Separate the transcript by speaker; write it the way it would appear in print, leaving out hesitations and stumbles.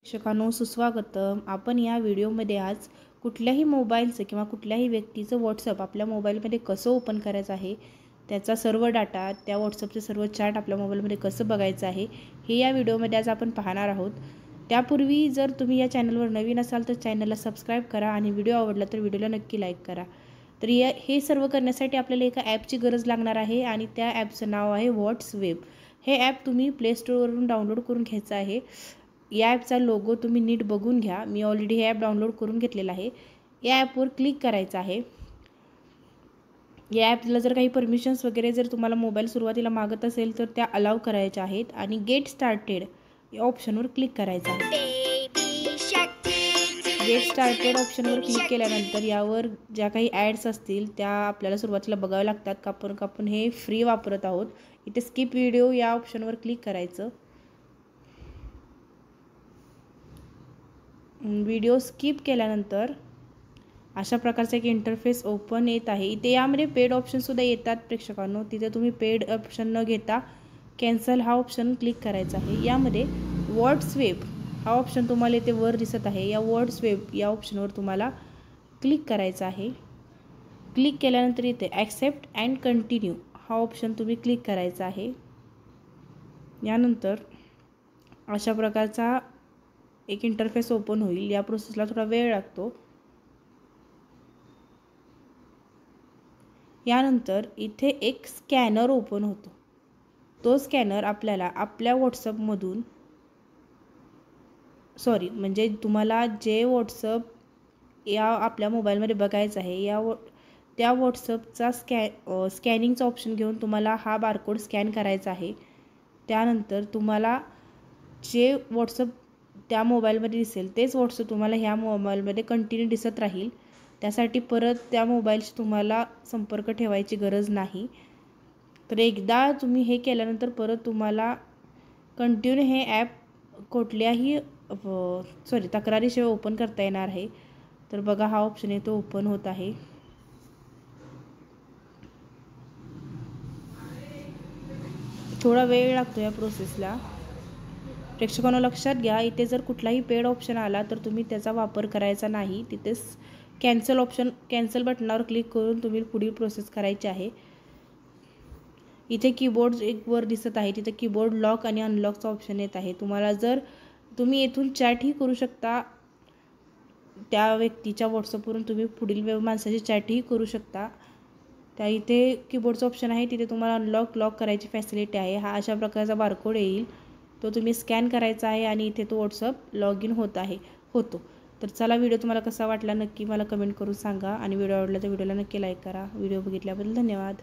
Speaker 1: प्रेक्षकांनो सुस्वागतम. आपण या व्हिडिओमध्ये आज कुठल्याही मोबाईलचं किंवा कुठल्याही व्यक्तीचं व्हॉट्सअप आपल्या मोबाईलमध्ये कसं ओपन करायचं आहे, त्याचा सर्व डाटा, त्या व्हॉट्सअपचे सर्व चॅट आपल्या मोबाईलमध्ये कसं बघायचं आहे, हे या व्हिडिओमध्ये आज आपण पाहणार आहोत. त्यापूर्वी जर तुम्ही या चॅनलवर नवीन असाल तर चॅनलला सबस्क्राईब करा आणि व्हिडिओ आवडला तर व्हिडिओला नक्की लाईक करा. तर हे सर्व करण्यासाठी आपल्याला एका ॲपची गरज लागणार आहे आणि त्या ॲपचं नाव आहे व्हॉट्सवेब. हे ॲप तुम्ही प्ले स्टोअरवरून डाउनलोड करून घ्यायचं आहे. या ॲपचा लोगो तुम्ही नीट बघून घ्या. मी ऑलरेडी हे ॲप डाउनलोड करून घेतलेलं आहे. या ॲपवर क्लिक करायचं आहे. या ॲपला जर काही परमिशन्स वगैरे जर तुम्हाला मोबाईल सुरुवातीला मागत असेल तर त्या अलाउ करायच्या आहेत आणि गेट स्टार्टेड या ऑप्शनवर क्लिक करायचं आहे. गेट स्टार्टेड ऑप्शनवर क्लिक केल्यानंतर यावर ज्या काही ॲड्स असतील त्या आपल्याला सुरुवातीला बघाव्या लागतात. आपण हे फ्री वापरत आहोत. इथे स्किप व्हिडिओ या ऑप्शनवर क्लिक करायचं. व्हिडिओ स्किप केल्यानंतर अशा प्रकारचा एक इंटरफेस ओपन येत आहे. इथे यामध्ये पेड ऑप्शनसुद्धा येतात प्रेक्षकांनो. तिथे तुम्ही पेड ऑप्शन न घेता कॅन्सल हा ऑप्शन क्लिक करायचा आहे. यामध्ये व्हॉट्सवेब हा ऑप्शन तुम्हाला इथे वर दिसत आहे. या व्हॉट्सवेब या ऑप्शनवर तुम्हाला क्लिक करायचं आहे. क्लिक केल्यानंतर इथे ॲक्सेप्ट अँड कंटिन्यू हा ऑप्शन तुम्ही क्लिक करायचा आहे. यानंतर अशा प्रकारचा एक इंटरफेस ओपन होईल. या प्रोसेसला थोडा वेळ लागतो. यानंतर इथे एक स्कॅनर ओपन होतो. तो स्कॅनर आपल्याला आपल्या व्हॉट्सअपमधून म्हणजे तुम्हाला जे व्हॉट्सअप या आपल्या मोबाईलमध्ये बघायचं आहे त्या व्हॉट्सअपचा स्कॅनिंगचा ऑप्शन घेऊन तुम्हाला हा बारकोड स्कॅन करायचा आहे. त्यानंतर तुम्हाला जे व्हॉट्सअप त्या मोबाईलमध्ये दिसेल तेच व्हॉट्सअप तुम्हाला ह्या मोबाईलमध्ये कंटिन्यू दिसत राहील. त्यासाठी परत त्या मोबाईलशी तुम्हाला संपर्क ठेवायची गरज नाही. तर एकदा तुम्ही हे केल्यानंतर परत तुम्हाला कंटिन्यू हे ॲप कुठल्याही तक्रारीशिवाय ओपन करता येणार आहे. तर बघा हा ऑप्शन आहे तो ओपन होत आहे. थोडा वेळ लागतो या प्रोसेसला. प्रेक्षकांनो लक्षात घ्या, इथे जर कुठलाही पेड ऑप्शन आला तर तुम्ही त्याचा वापर करायचा नाही. तिथेच कॅन्सल बटनावर क्लिक करून तुम्ही पुढील प्रोसेस करायची आहे. इथे कीबोर्ड एक वर दिसत आहे. तिथे कीबोर्ड लॉक आणि अनलॉकचा ऑप्शन येत आहे. तुम्ही येथून चॅटही करू शकता. त्या व्यक्तीच्या व्हॉट्सअपवरून तुम्ही पुढील माणसाची चॅटही करू शकता. त्या इथे कीबोर्डचं ऑप्शन आहे. तिथे तुम्हाला लॉक करायची फॅसिलिटी आहे. हा अशा प्रकारचा बारकोड येईल. तो तुम्ही स्कॅन करायचा आहे आणि इथे तो व्हॉट्सअप लॉग इन होतो. तर चला, व्हिडिओ तुम्हाला कसा वाटला नक्की मला कमेंट करून सांगा आणि व्हिडिओ आवडला तर व्हिडिओला नक्की लाईक करा. व्हिडिओ बघितल्याबद्दल धन्यवाद.